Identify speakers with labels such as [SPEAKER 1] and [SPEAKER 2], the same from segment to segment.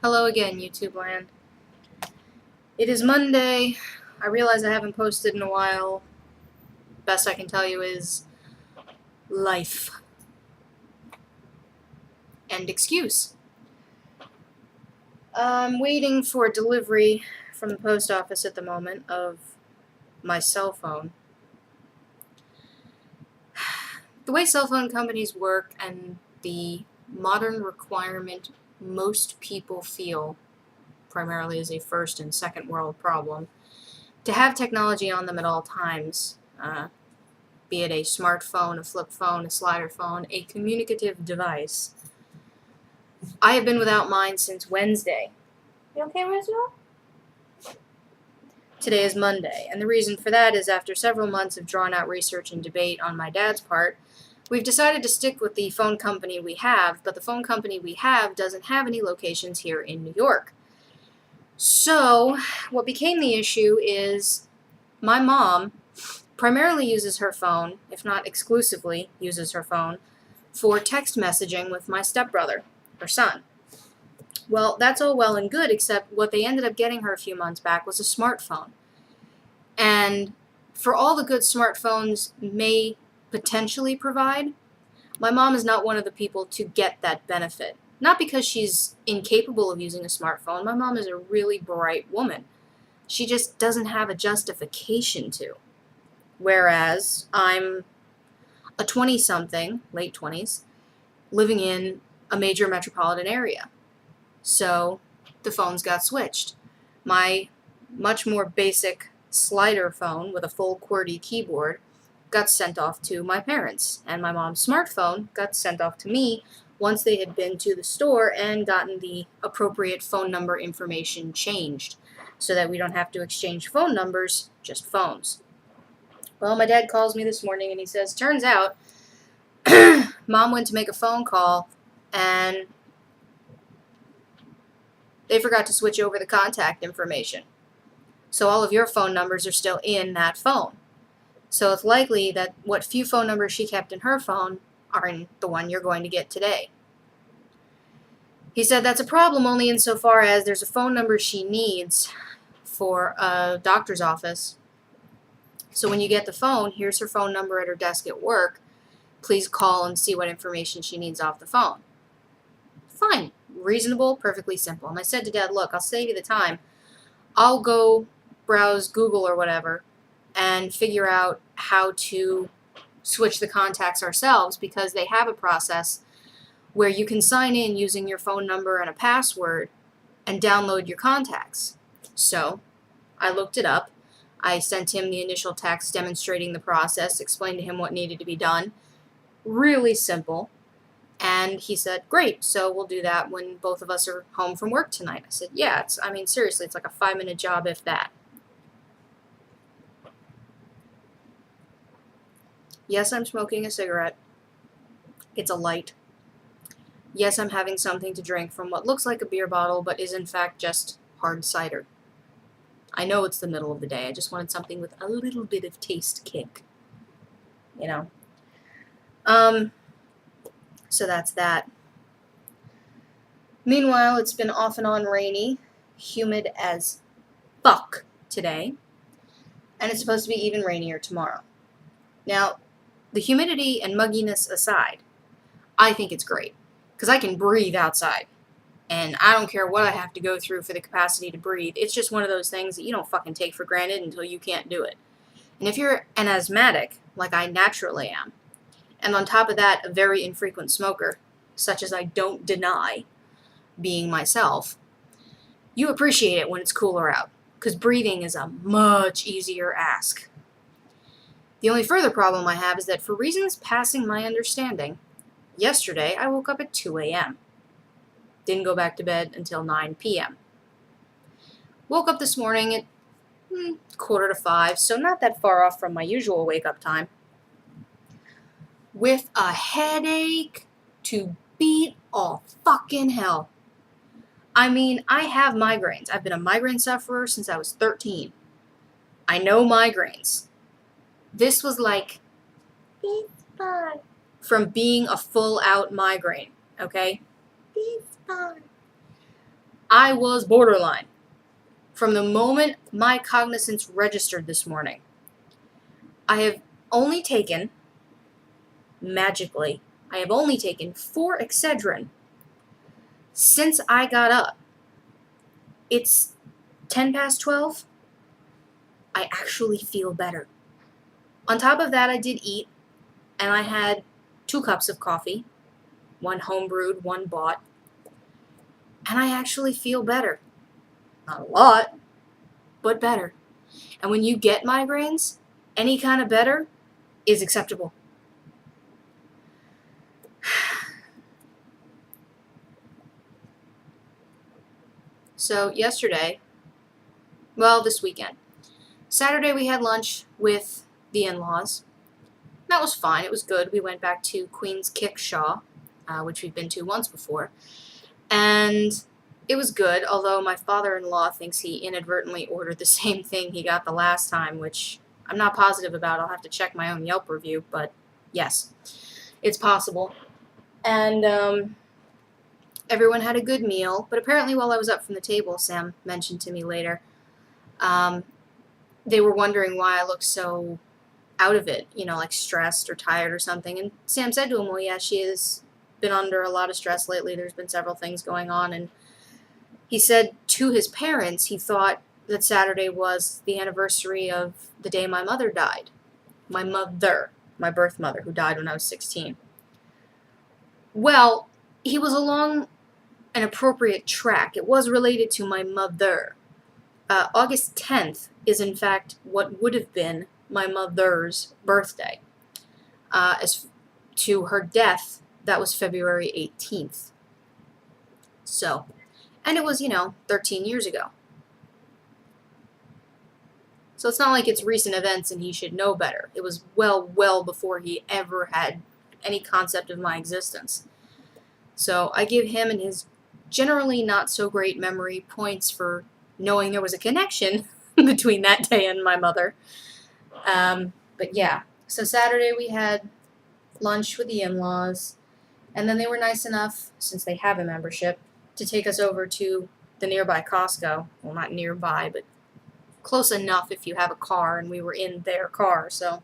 [SPEAKER 1] Hello again, YouTube land. It is Monday. I realize I haven't posted in a while. Best I can tell you is life. And excuse. I'm waiting for delivery from the post office at the moment of my cell phone. The way cell phone companies work and the modern requirement most people feel, primarily as a first and second world problem, to have technology on them at all times, be it a smartphone, a flip phone, a slider phone, a communicative device. I have been without mine since Wednesday. You okay, Roswell? Today is Monday, and the reason for that is after several months of drawn-out research and debate on my dad's part, we've decided to stick with the phone company we have, but the phone company we have doesn't have any locations here in New York. So, what became the issue is my mom primarily uses her phone, if not exclusively uses her phone, for text messaging with my stepbrother, her son. Well, that's all well and good, except what they ended up getting her a few months back was a smartphone. And for all the good smartphones may potentially provide, my mom is not one of the people to get that benefit. Not because she's incapable of using a smartphone. My mom is a really bright woman. She just doesn't have a justification to. Whereas I'm a 20-something, late 20s, living in a major metropolitan area. So the phones got switched. My much more basic slider phone with a full QWERTY keyboard got sent off to my parents, and my mom's smartphone got sent off to me once they had been to the store and gotten the appropriate phone number information changed so that we don't have to exchange phone numbers, just phones. Well, my dad calls me this morning and he says, turns out Mom went to make a phone call and they forgot to switch over the contact information. So all of your phone numbers are still in that phone. So it's likely that what few phone numbers she kept in her phone are in the one you're going to get today. He said that's a problem only insofar as there's a phone number she needs for a doctor's office. So when you get the phone, here's her phone number at her desk at work. Please call and see what information she needs off the phone. Fine. Reasonable, perfectly simple. And I said to Dad, look, I'll save you the time. I'll go browse Google or whatever and figure out how to switch the contacts ourselves, because they have a process where you can sign in using your phone number and a password and download your contacts. So I looked it up. I sent him the initial text demonstrating the process, explained to him what needed to be done. Really simple. And he said, great, so we'll do that when both of us are home from work tonight. I said, yeah, seriously, it's like a 5-minute job, if that. Yes, I'm smoking a cigarette. It's a light. Yes, I'm having something to drink from what looks like a beer bottle, but is in fact just hard cider. I know it's the middle of the day. I just wanted something with a little bit of taste kick. You know? So that's that. Meanwhile, it's been off and on rainy, humid as fuck today, and it's supposed to be even rainier tomorrow. Now, the humidity and mugginess aside, I think it's great, because I can breathe outside, and I don't care what I have to go through for the capacity to breathe. It's just one of those things that you don't fucking take for granted until you can't do it. And if you're an asthmatic, like I naturally am, and on top of that, a very infrequent smoker, such as I don't deny being myself, you appreciate it when it's cooler out, because breathing is a much easier ask. The only further problem I have is that for reasons passing my understanding, yesterday I woke up at 2 a.m. Didn't go back to bed until 9 p.m. Woke up this morning at 4:45, so not that far off from my usual wake-up time, with a headache to beat all fucking hell. I mean, I have migraines. I've been a migraine sufferer since I was 13. I know migraines. This was like from being a full-out migraine, okay? I was borderline. From the moment my cognizance registered this morning, I have only taken, magically, I have only taken 4 Excedrin since I got up. It's 10 past 12. I actually feel better. On top of that, I did eat, and I had 2 cups of coffee, one homebrewed, one bought, and I actually feel better. Not a lot, but better. And when you get migraines, any kind of better is acceptable. So yesterday, this weekend, Saturday we had lunch with the in-laws. That was fine. It was good. We went back to Queen's Kickshaw, which we've been to once before. And it was good, although my father-in-law thinks he inadvertently ordered the same thing he got the last time, which I'm not positive about. I'll have to check my own Yelp review, but yes, it's possible. And everyone had a good meal, but apparently while I was up from the table, Sam mentioned to me later, they were wondering why I looked so out of it, like stressed or tired or something. And Sam said to him, well, yeah, she has been under a lot of stress lately. There's been several things going on. And he said to his parents, he thought that Saturday was the anniversary of the day my mother died. My birth mother, who died when I was 16. Well, he was along an appropriate track. It was related to my mother. August 10th is, in fact, what would have been my mother's birthday. As to her death, that was February 18th. So, and it was, 13 years ago. So it's not like it's recent events and he should know better. It was well before he ever had any concept of my existence. So I give him and his generally not so great memory points for knowing there was a connection between that day and my mother. But yeah, so Saturday we had lunch with the in-laws, and then they were nice enough, since they have a membership, to take us over to the nearby Costco. Well, not nearby, but close enough if you have a car, and we were in their car, so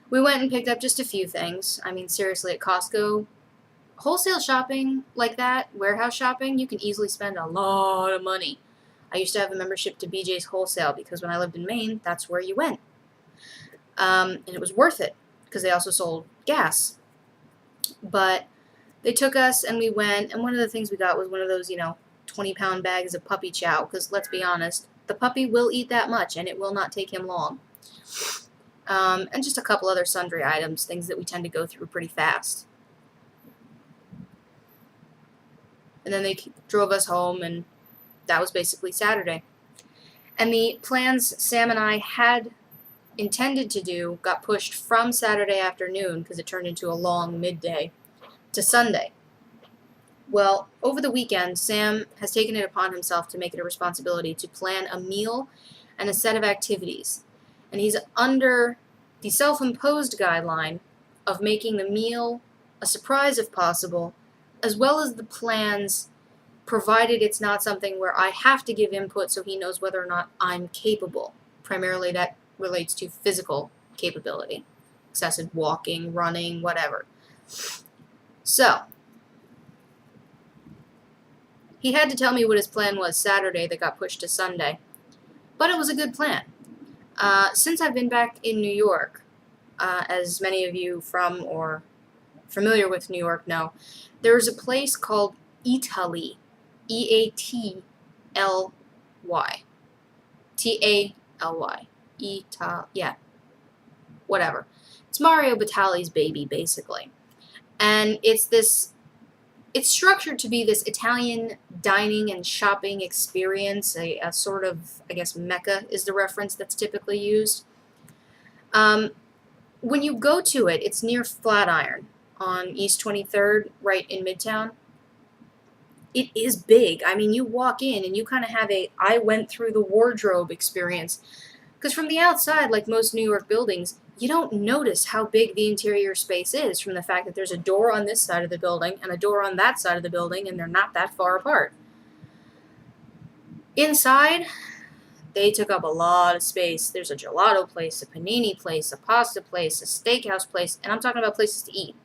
[SPEAKER 1] we went and picked up just a few things. I mean, seriously, at Costco, wholesale shopping like that, warehouse shopping, you can easily spend a lot of money. I used to have a membership to BJ's Wholesale because when I lived in Maine, that's where you went. And it was worth it because they also sold gas. But they took us and we went, and one of the things we got was one of those, 20-pound bags of puppy chow, because let's be honest, the puppy will eat that much and it will not take him long. And just a couple other sundry items, things that we tend to go through pretty fast. And then they drove us home, and that was basically Saturday. And the plans Sam and I had intended to do got pushed from Saturday afternoon, because it turned into a long midday, to Sunday. Well, over the weekend, Sam has taken it upon himself to make it a responsibility to plan a meal and a set of activities. And he's under the self-imposed guideline of making the meal a surprise if possible, as well as the plans, provided it's not something where I have to give input so he knows whether or not I'm capable. Primarily that relates to physical capability. Excessive walking, running, whatever. So, he had to tell me what his plan was Saturday that got pushed to Sunday. But it was a good plan. Since I've been back in New York, as many of you from or familiar with New York know, there's a place called Eataly. Eatlly. Taly. Yeah. Whatever. It's Mario Batali's baby, basically. And it's structured to be this Italian dining and shopping experience, a sort of, I guess, Mecca is the reference that's typically used. When you go to it, it's near Flatiron on East 23rd, right in Midtown. It is big. I mean, you walk in and you kind of have I went through the wardrobe experience. Because from the outside, like most New York buildings, you don't notice how big the interior space is from the fact that there's a door on this side of the building and a door on that side of the building, and they're not that far apart. Inside, they took up a lot of space. There's a gelato place, a panini place, a pasta place, a steakhouse place, and I'm talking about places to eat.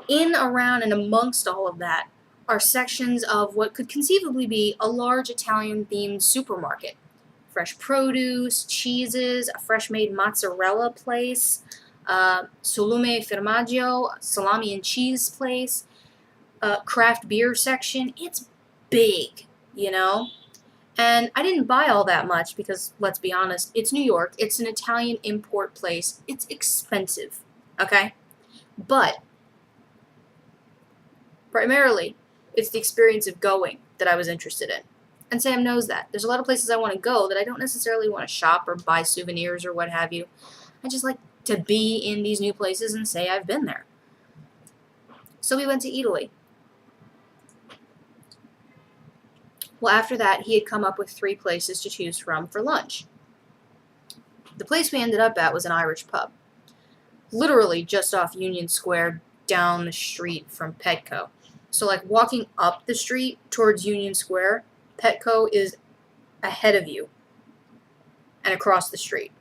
[SPEAKER 1] In, around, and amongst all of that are sections of what could conceivably be a large Italian-themed supermarket. Fresh produce, cheeses, a fresh-made mozzarella place, solume formaggio, salami and cheese place, a craft beer section. It's big, you know? And I didn't buy all that much because, let's be honest, it's New York. It's an Italian import place. It's expensive, okay? But primarily, it's the experience of going that I was interested in. And Sam knows that. There's a lot of places I want to go that I don't necessarily want to shop or buy souvenirs or what have you. I just like to be in these new places and say I've been there. So we went to Eataly. Well, after that, he had come up with 3 places to choose from for lunch. The place we ended up at was an Irish pub, literally just off Union Square down the street from Petco. So, like, walking up the street towards Union Square, Petco is ahead of you and across the street.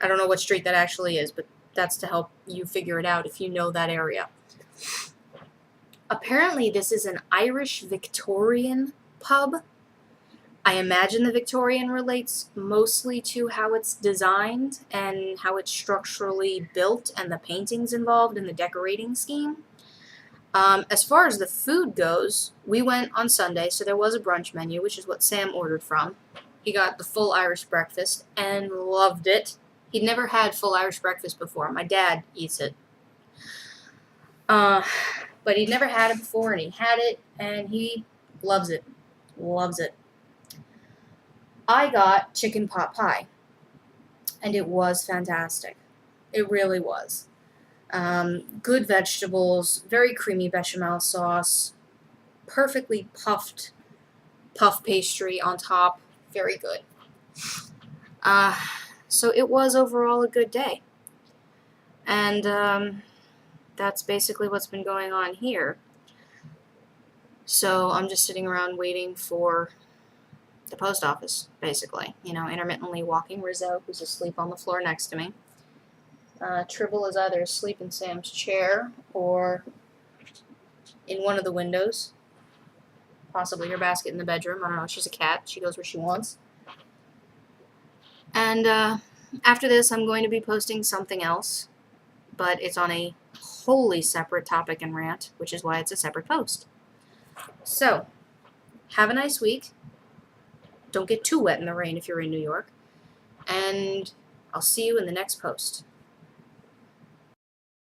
[SPEAKER 1] I don't know what street that actually is, but that's to help you figure it out if you know that area. Apparently, this is an Irish Victorian pub. I imagine the Victorian relates mostly to how it's designed and how it's structurally built and the paintings involved in the decorating scheme. As far as the food goes, we went on Sunday, so there was a brunch menu, which is what Sam ordered from. He got the full Irish breakfast and loved it. He'd never had full Irish breakfast before. My dad eats it. But he'd never had it before, and he had it, and he loves it. Loves it. I got chicken pot pie, and it was fantastic. It really was. Good vegetables, very creamy bechamel sauce, perfectly puffed puff pastry on top, very good. So it was overall a good day. And that's basically what's been going on here. So I'm just sitting around waiting for the post office, basically. You know, intermittently walking Rizzo, who's asleep on the floor next to me. Tribble is either asleep in Sam's chair or in one of the windows. Possibly her basket in the bedroom. I don't know. She's a cat. She goes where she wants. And after this, I'm going to be posting something else. But it's on a wholly separate topic and rant, which is why it's a separate post. So, have a nice week. Don't get too wet in the rain if you're in New York. And I'll see you in the next post.